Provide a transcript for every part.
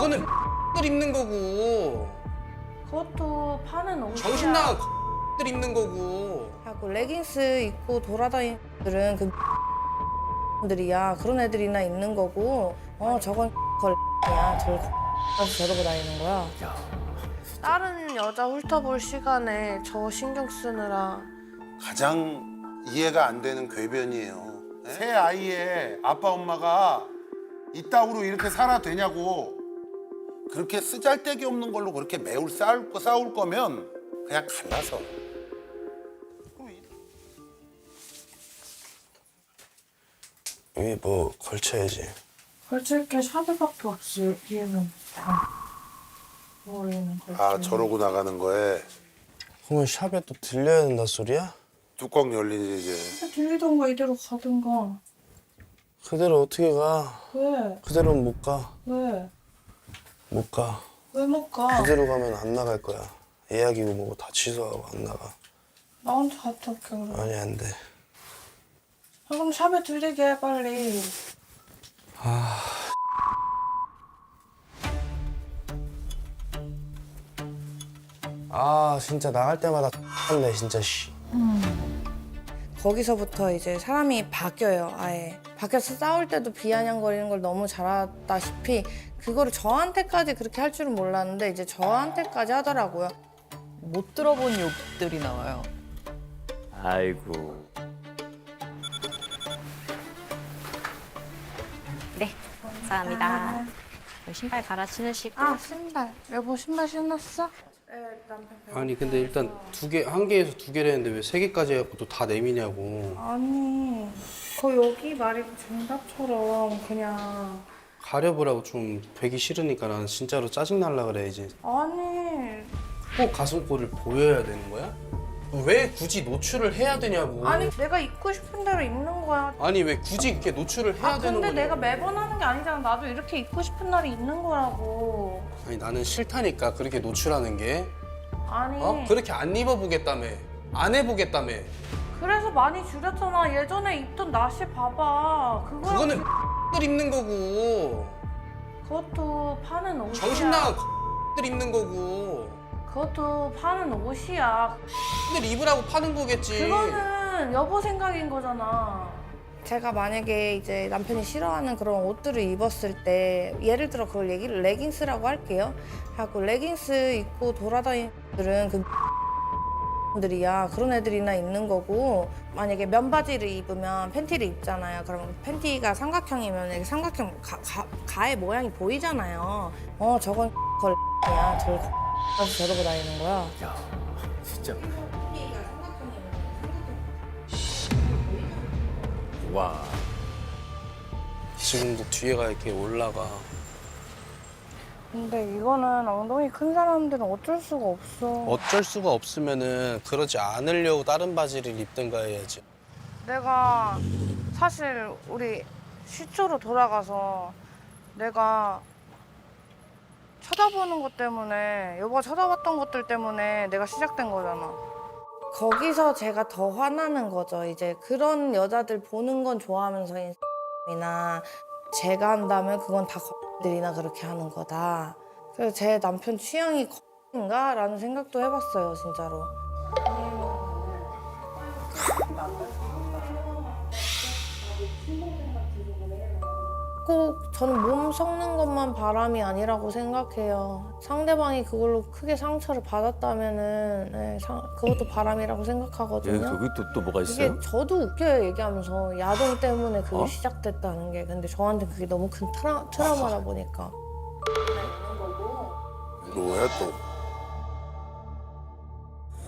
그거는 들 입는 거고. 그것도 파는 옷이야. 정신 나간 들 입는 거고. 하고 레깅스 입고 돌아다니는 애들은 그 들이야. 그런 애들이나 입는 거고. 저건 걸이야. 저걸 가서 저러고 다니는 거야. 다른 여자 훑어볼 시간에 저 신경 쓰느라. 가장 이해가 안 되는 궤변이에요. 새 아이의 아빠 엄마가 이따구로 이렇게 살아 되냐고. 그렇게 쓰잘데기 없는 걸로 그렇게 매울 싸울 거면 그냥 갈라서. 여기 뭐 걸쳐야지. 걸칠 게 샤드밖에 없지. 여기에는 다 머리는 걸쳐. 아 저러고 나가는 거에 그러면 샵에 또 들려야 된다 소리야? 뚜껑 열리지 이제. 들리던가 이대로 가든가. 그대로 어떻게 가? 왜? 그대로는 못 가. 왜? 못 가. 왜 못 가? 그대로 가면 안 나갈 거야. 예약이고 뭐고 다 취소하고 안 나가. 나 혼자 갔다 올게 그럼. 아니 안 돼. 그럼 샵에 들리게 해 빨리. 아 진짜 나갈 때마다 X네 진짜 씨. 거기서부터 이제 사람이 바뀌어요, 아예. 밖에서 싸울 때도 비아냥거리는 걸 너무 잘하다시피 그거를 저한테까지 그렇게 할 줄은 몰랐는데 이제 저한테까지 하더라고요. 못 들어본 욕들이 나와요. 아이고. 네, 감사합니다. 신발 갈아 신으시고. 아, 신발. 여보, 신발 신었어? 네, 남편 배고. 아니 근데 일단 한 개에서 두 개랬는데 왜 세 개까지 해갖고 또 다 내미냐고. 아니, 여기 말이 정답처럼 그냥. 가려보라고 좀 되기 싫으니까 나는 진짜로 짜증날라 그래야지. 아니. 꼭 가슴골을 보여야 되는 거야? 왜 굳이 노출을 해야 되냐고. 아니, 내가 입고 싶은 대로 입는 거야. 아니 왜 굳이 그렇게 노출을 해야 되는 근데 거냐고. 내가 매번 하는 게 아니잖아. 나도 이렇게 입고 싶은 날이 있는 거라고. 아니 나는 싫다니까 그렇게 노출하는 게. 아니. 그렇게 안 입어보겠다며. 안 해보겠다며. 그래서 많이 줄였잖아. 예전에 입던 나시 봐봐. 그거는 들 입는 거고. 그것도 파는 옷이야. 정신 나간 들 입는 거고. 그것도 파는 옷이야. 들 입으라고 파는 거겠지. 그거는 여보 생각인 거잖아. 제가 만약에 이제 남편이 싫어하는 그런 옷들을 입었을 때 예를 들어 그걸 레깅스라고 할게요. 하고 레깅스 입고 돌아다니는 애들은 그 들이야. 그런 애들이나 입는 거고 만약에 면바지를 입으면 팬티를 입잖아요. 그럼 팬티가 삼각형이면 이렇게 삼각형 가의 모양이 보이잖아요. 저건 걸이야. 저걸 가서 저러고 다니는 거야. 야, 진짜. 와. 지금도 뒤에가 이렇게 올라가. 근데 이거는 엉덩이 큰 사람들은 어쩔 수가 없어. 어쩔 수가 없으면은 그러지 않으려고 다른 바지를 입든가 해야지. 내가 사실 우리 시초로 돌아가서 내가 쳐다보는 것 때문에 여보가 쳐다봤던 것들 때문에 내가 시작된 거잖아. 거기서 제가 더 화나는 거죠. 이제 그런 여자들 보는 건 좋아하면서 이나 제가 한다면 그건 다 들이나 그렇게 하는 거다. 그래서 제 남편 취향이 인가? 라는 생각도 해봤어요, 진짜로. 꼭 저는 몸 썩는 것만 바람이 아니라고 생각해요. 상대방이 그걸로 크게 상처를 받았다면은 네, 그것도 바람이라고 생각하거든요. 여기 또 뭐가 이게 있어요? 저도 웃겨요, 얘기하면서. 야동 때문에 그게 어? 시작됐다는 게. 근데 저한테 그게 너무 큰 트라우마다 보니까. 뭐야 또?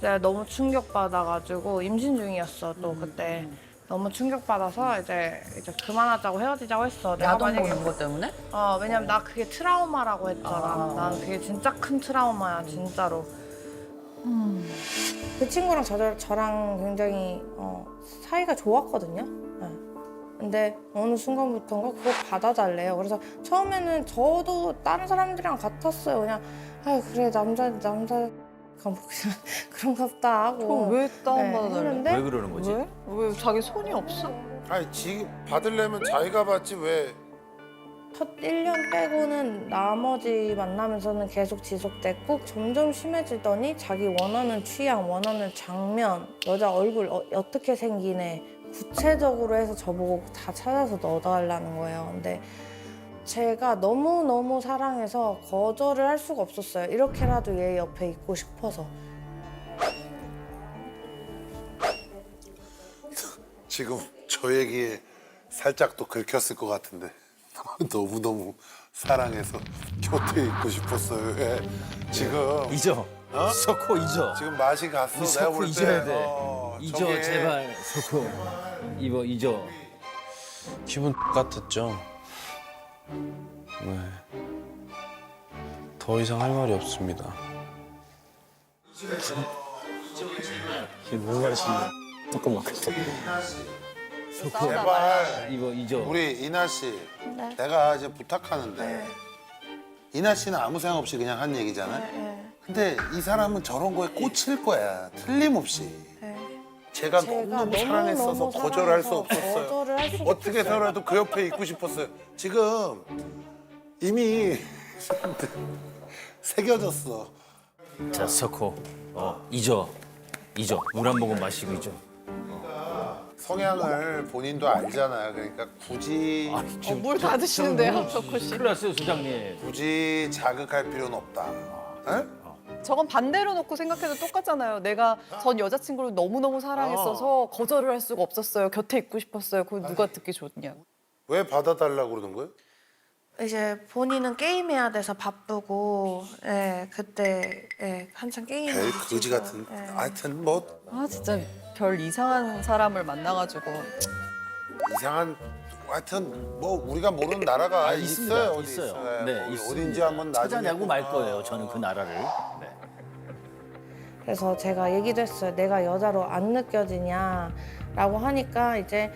내가 너무 충격받아가지고 임신 중이었어, 또 그때. 너무 충격받아서 이제 그만하자고 헤어지자고 했어. 내가 야동 만약에 보는 것 때문에? 왜냐면 나 그게 트라우마라고 했잖아. 난 그게 진짜 큰 트라우마야, 진짜로. 그 친구랑 저랑 굉장히 사이가 좋았거든요. 네. 근데 어느 순간부터인가 그걸 받아달래요. 그래서 처음에는 저도 다른 사람들이랑 같았어요. 그냥 그래 남자 그런가 보다 하고. 왜 다운받아달래? 했는데 왜 그러는 거지? 왜 자기 손이 없어? 아니 받으려면 자기가 받지 왜 첫 1년 빼고는 나머지 만나면서는 계속 지속됐고 점점 심해지더니 자기 원하는 취향, 원하는 장면, 여자 얼굴 어떻게 생기네 구체적으로 해서 저보고 다 찾아서 넣어달라는 거예요. 근데 제가 너무너무 사랑해서 거절을 할 수가 없었어요. 이렇게라도 얘 옆에 있고 싶어서. 지금 저 얘기에 살짝 또 긁혔을 것 같은데 너무너무 사랑해서 곁에 있고 싶었어요. 예. 지금 잊어. 석호 잊어. 지금 맛이 갔어. 우리 내가 석호 볼 때. 잊어야 돼. 잊어 저게 제발 석호. 이거 잊어. 기분 같았죠. 네. 더 이상 할 말이 없습니다. 이게 뭔 말이신데? 잠깐만. 제발 이거 잊어. 우리 이나 씨, 네. 내가 이제 부탁하는데 이나 씨는 아무 생각 없이 그냥 한 얘기잖아요. 네. 근데 이 사람은 저런 거에 꽂힐 거야. 틀림없이. 네. 제가 제가 너무너무 사랑했어서 너무 거절할 수 사랑해서 없었어요. 거절을 할 수가 어떻게 해서라도 그 옆에 있고 싶었어요. 지금 이미 새겨졌어. 자 석호. 잊어. 잊어. 물 한 모금 마시고 잊어. 성향을 본인도 알잖아요. 그러니까 굳이 물 다 드시는데요, 석호 씨? 큰일 났어요 소장님. 굳이 자극할 필요는 없다. 에? 저건 반대로 놓고 생각해도 똑같잖아요. 내가 전 여자친구를 너무너무 사랑했어서 거절을 할 수가 없었어요. 곁에 있고 싶었어요. 그거 누가 듣기 좋냐고. 왜 받아달라고 그러는 거예요? 이제 본인은 게임해야 돼서 바쁘고, 예, 그때 예, 한창 게임. 별 거지 같은. 하여튼 뭐 아 진짜 별 이상한 사람을 만나가지고 이상한. 하여튼 뭐 우리가 모르는 나라가 있습니다. 있어요. 어디 있어요. 있어요. 네, 거기 있습니다. 어딘지 한번 나중에 찾아내고 말 거예요. 저는 그 나라를. 네. 그래서 제가 얘기도 했어요. 내가 여자로 안 느껴지냐라고 하니까 이제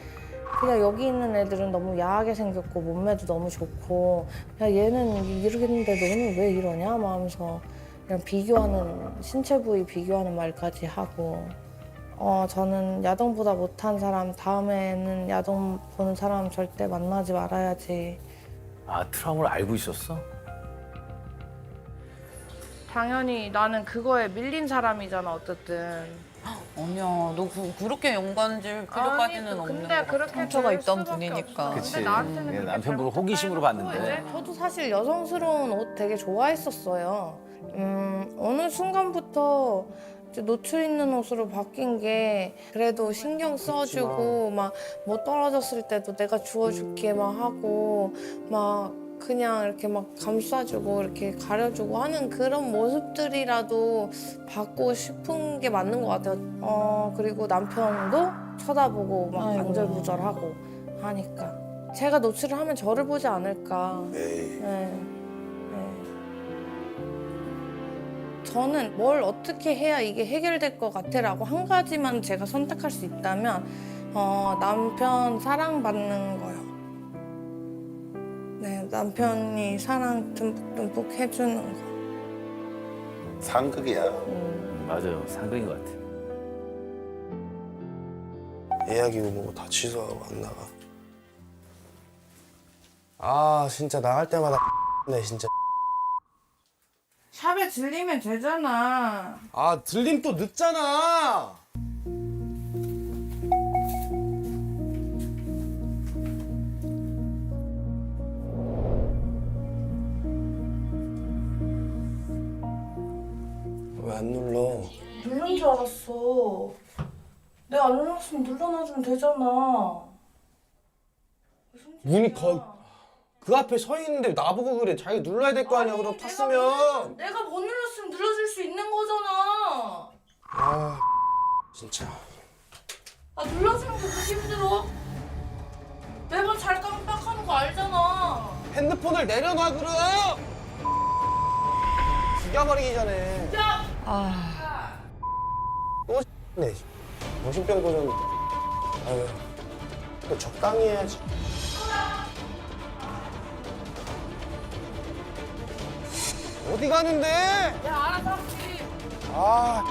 그냥 여기 있는 애들은 너무 야하게 생겼고 몸매도 너무 좋고 야 얘는 이러겠는데 너는 왜 이러냐 막 하면서 그냥 비교하는 신체 부위 비교하는 말까지 하고 저는 야동보다 못한 사람 다음에는 야동 보는 사람 절대 만나지 말아야지. 아 트라우마를 알고 있었어? 당연히 나는 그거에 밀린 사람이잖아 어쨌든. 아니야, 너 그렇게 연관질 필요까지는 없는 것 같아. 그렇게 상처가 될 있던 수밖에 분이니까. 없어. 그치. 근데 나한테는 그게 남편분 잘못했다고 호기심으로 봤는데. 이제 저도 사실 여성스러운 옷 되게 좋아했었어요. 어느 순간부터 이제 노출 있는 옷으로 바뀐 게 그래도 신경 써주고 막 뭐 떨어졌을 때도 내가 주워줄게 막 하고 막 그냥 이렇게 막 감싸주고 이렇게 가려주고 하는 그런 모습들이라도 받고 싶은 게 맞는 것 같아요. 그리고 남편도 쳐다보고 막 안절부절하고 하니까 제가 노출을 하면 저를 보지 않을까. 에이. 네. 저는 뭘 어떻게 해야 이게 해결될 것 같아라고 한 가지만 제가 선택할 수 있다면 남편 사랑받는 거요. 네, 남편이 사랑 듬뿍듬뿍 해주는 거. 상극이야. 맞아요. 상극인 것 같아. 예약이고 뭐고 다 취소하고 안 나가. 아 진짜 나갈 때마다 네 진짜. 샵에 들리면 되잖아. 아 들림 또 늦잖아. 왜 안 눌러? 누른 줄 알았어. 내가 안 눌렀으면 눌러놔주면 되잖아. 문이 그 앞에 서 있는데 나보고 그래. 자기 눌러야 될 거 아니야. 그럼 탔으면. 내가 못 눌렀으면 눌러줄 수 있는 거잖아. 아 진짜. 아 눌러주는 게 그렇게 힘들어? 매번 잘 깜빡하는 거 알잖아. 핸드폰을 내려놔 그럼. 죽여버리기 전에. 야! 또 네. 정신병 도전. 아유. 또 적당히 해야지. 어디 가는데? 야 알아서 할게. 아.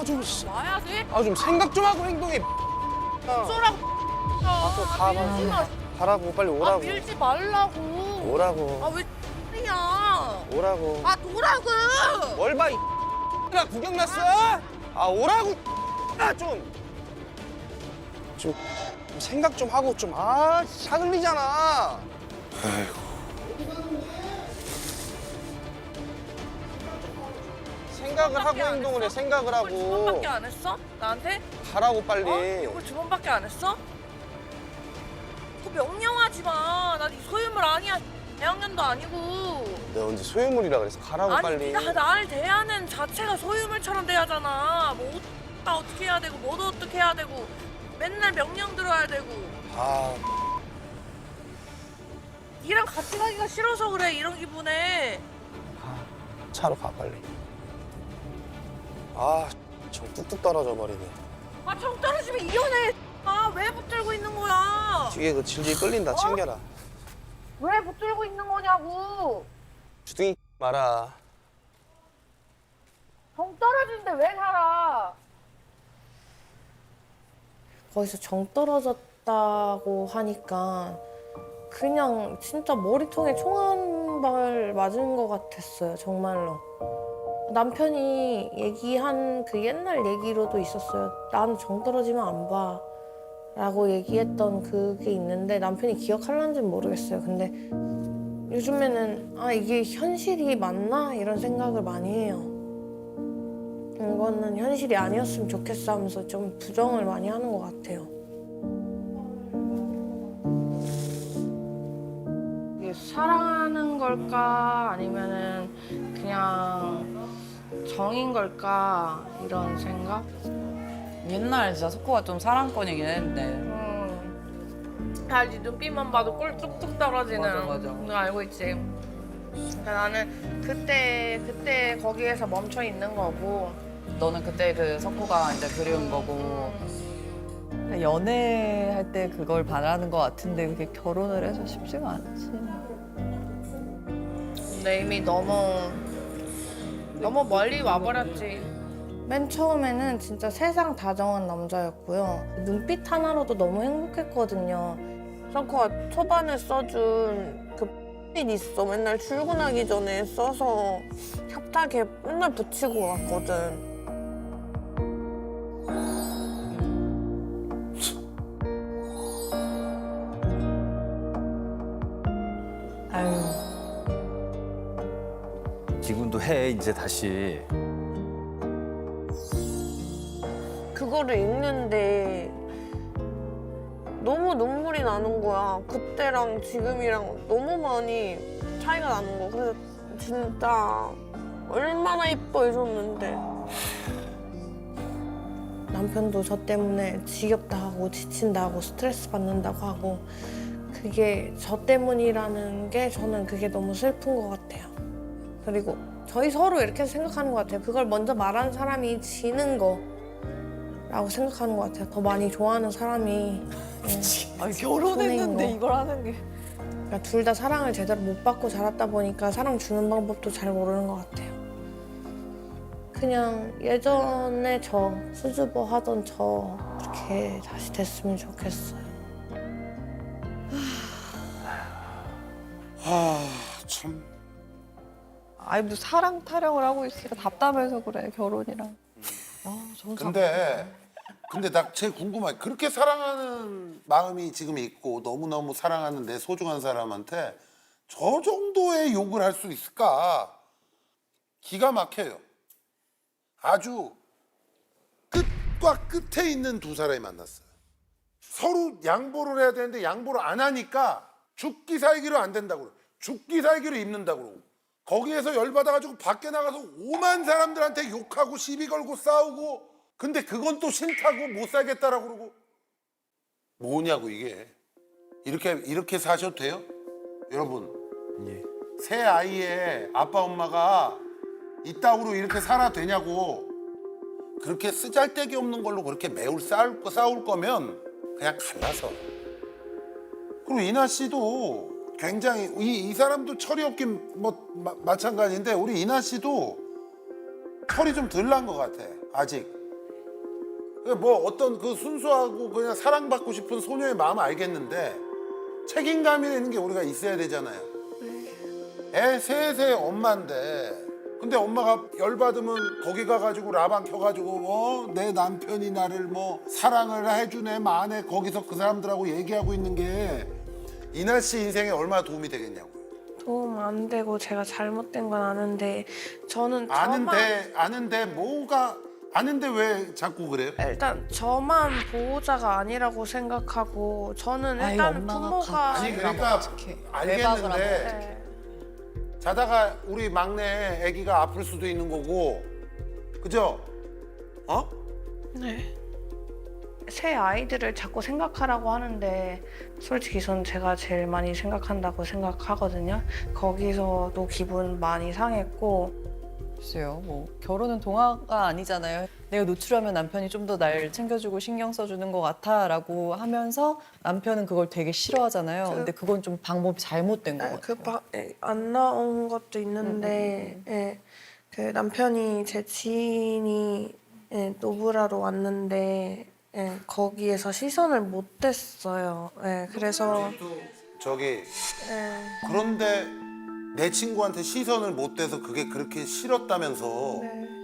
좀 와야지. 좀 생각 좀 하고 행동해. 가라고 빨리 오라고. 밀지 말라고. 오라고. 아 왜 X냐? 오라고. 아 노라고. 뭘 봐, 나 구경 났어? 아, 오라고. 좀 생각 좀 하고 좀, 사글리잖아. 생각을 하고 행동을 해, 생각을 하고. 두 번밖에 안 했어? 나한테? 가라고 빨리. 이걸 두 번밖에 안 했어? 그 명령하지 마. 난 이 소유물 아니야. 대학년도 아니고. 내가 언제 소유물이라 그래서 가라고 아니 빨리. 네가 날 대하는 자체가 소유물처럼 대하잖아. 뭐 옷도 어떻게 해야 되고 뭐도 어떻게 해야 되고 맨날 명령 들어야 되고. 아, 니랑 같이 가기가 싫어서 그래 이런 기분에. 차로 가 빨리. 아, 정 뚝뚝 떨어져 버리네. 아 정 떨어지면 이혼해. 아 왜 붙들고 있는 거야? 뒤에 그 질질 끌린다. 챙겨라. 왜 붙들고 있는 거냐고. 주둥이 마라. 정 떨어지는데 왜 살아? 거기서 정 떨어졌다고 하니까 그냥 진짜 머리통에 총 한 발 맞은 것 같았어요, 정말로. 남편이 얘기한 그 옛날 얘기로도 있었어요. 나는 정 떨어지면 안 봐. 라고 얘기했던 그게 있는데 남편이 기억할런지는 모르겠어요. 근데 요즘에는 이게 현실이 맞나? 이런 생각을 많이 해요. 이거는 현실이 아니었으면 좋겠어 하면서 좀 부정을 많이 하는 것 같아요. 이게 사랑하는 걸까? 아니면은 그냥 정인 걸까? 이런 생각? 옛날 진짜 석호가 좀 사랑꾼이긴 했는데. 알지, 눈빛만 봐도 꿀 뚝뚝 떨어지는. 맞아. 너 알고 있지. 그러니까 나는 그때 거기에서 멈춰 있는 거고. 너는 그때 그 석호가 이제 그리운 거고. 연애할 때 그걸 바라는 것 같은데 그게 결혼을 해서 쉽지가 않지. 근데 이미 너무 멀리 와버렸지. 맨 처음에는 진짜 세상 다정한 남자였고요. 눈빛 하나로도 너무 행복했거든요. 셔커가 초반에 써준 그 빛 있어. 맨날 출근하기 전에 써서 협탁에 맨날 붙이고 왔거든. 아유. 지금도 해 이제 다시. 그거를 읽는데 너무 눈물이 나는 거야. 그때랑 지금이랑 너무 많이 차이가 나는 거. 그래서 진짜 얼마나 이뻐해줬는데. 남편도 저 때문에 지겹다 하고 지친다 하고 스트레스 받는다고 하고 그게 저 때문이라는 게 저는 그게 너무 슬픈 것 같아요. 그리고 저희 서로 이렇게 생각하는 것 같아요. 그걸 먼저 말하는 사람이 지는 거라고 생각하는 것 같아요. 더 많이 좋아하는 사람이. 아니, 손해인 결혼했는데 거. 이걸 하는 게. 그러니까 둘 다 사랑을 제대로 못 받고 자랐다 보니까 사랑 주는 방법도 잘 모르는 것 같아요. 그냥 예전에 저 수줍어 하던 저 그렇게 다시 됐으면 좋겠어요. 참. 아니 무슨 사랑 타령을 하고 있으니까 답답해서 그래 결혼이랑. 근데 나 제일 궁금해. 그렇게 사랑하는 마음이 지금 있고 너무너무 사랑하는 내 소중한 사람한테 저 정도의 욕을 할 수 있을까? 기가 막혀요. 아주 끝과 끝에 있는 두 사람이 만났어요. 서로 양보를 해야 되는데 양보를 안 하니까 죽기 살기로 안 된다고 그래요. 죽기 살기로 입는다고 그러고 거기에서 열받아가지고 밖에 나가서 오만 사람들한테 욕하고 시비 걸고 싸우고 근데 그건 또 싫다고 못 살겠다라고 그러고 뭐냐고 이게 이렇게 사셔도 돼요? 여러분 새 아이의 아빠 엄마가 이따구로 이렇게 살아 되냐고 그렇게 쓰잘데기 없는 걸로 그렇게 매우 싸울 거면 그냥 갈라서 그리고 이나 씨도 굉장히 이 사람도 철이 없긴 마찬가지인데 우리 이나 씨도 철이 좀 덜 난 것 같아 아직 뭐 어떤 그 순수하고 그냥 사랑받고 싶은 소녀의 마음 알겠는데 책임감이라는 게 우리가 있어야 되잖아요. 애 셋의 엄마인데 근데 엄마가 열받으면 거기 가가지고 라방 켜가지고 내 남편이 나를 뭐 사랑을 해주네 마네 거기서 그 사람들하고 얘기하고 있는 게 이날 씨 인생에 얼마나 도움이 되겠냐고요. 도움 안 되고 제가 잘못된 건 아는데 저는 아는데 뭐가 아는데 왜 자꾸 그래요? 일단 저만 보호자가 아니라고 생각하고 저는 아이, 일단 엄마가 부모가 아니 그러니까 알겠는데 네. 자다가 우리 막내 아기가 아플 수도 있는 거고 그죠? 어? 네. 새 아이들을 자꾸 생각하라고 하는데 솔직히 전 제가 제일 많이 생각한다고 생각하거든요. 거기서도 기분 많이 상했고 글쎄요, 뭐 결혼은 동화가 아니잖아요. 내가 노출하면 남편이 좀 더 날 챙겨주고 신경 써주는 것 같아라고 하면서 남편은 그걸 되게 싫어하잖아요. 근데 그건 좀 방법이 잘못된 것 같아요. 안 나온 것도 있는데 예, 그 남편이 제 지인이 노브라로 왔는데 거기에서 시선을 못 댔어요. 그래서 저기 그런데 내 친구한테 시선을 못 대서 그게 그렇게 싫었다면서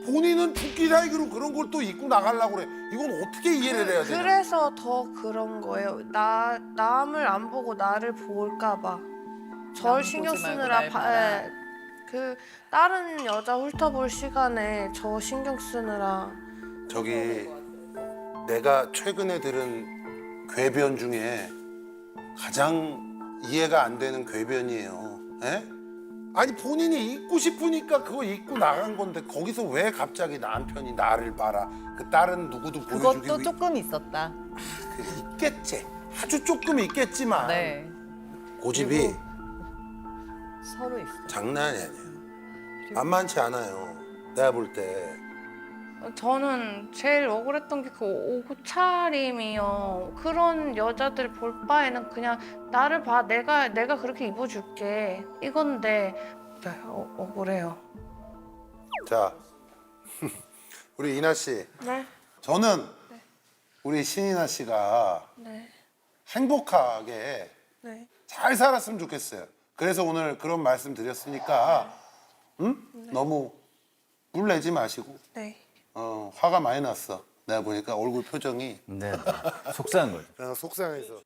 본인은 토끼 살기로 그런 걸 또 입고 나가려고 그래. 이건 어떻게 이해를 해야 되냐? 그래서 더 그런 거예요. 남을 안 보고 나를 볼까 봐. 절 남을 신경 보지 말고 쓰느라 날 봐라. 그 다른 여자 훑어볼 시간에 저 신경 쓰느라 저기 내가 최근에 들은 궤변 중에 가장 이해가 안 되는 궤변이에요. 에? 아니 본인이 입고 싶으니까 그거 입고 나간 건데 거기서 왜 갑자기 남편이 나를 봐라. 그 다른 누구도 보여주기 그것도 조금 있었다. 있겠지. 아주 조금 있겠지만 네, 고집이 서로 있어. 장난이 아니에요. 만만치 않아요. 내가 볼 때. 저는 제일 억울했던 게 그 옷차림이요. 그런 여자들 볼 바에는 그냥 나를 봐. 내가 그렇게 입어줄게. 이건데 억울해요. 자, 우리 이나 씨. 네. 저는 우리 신이나 씨가 네. 행복하게 네. 잘 살았으면 좋겠어요. 그래서 오늘 그런 말씀 드렸으니까 응? 너무 물 내지 마시고 네. 화가 많이 났어. 내가 보니까 얼굴 표정이 네. 속상한 거죠. 속상해서.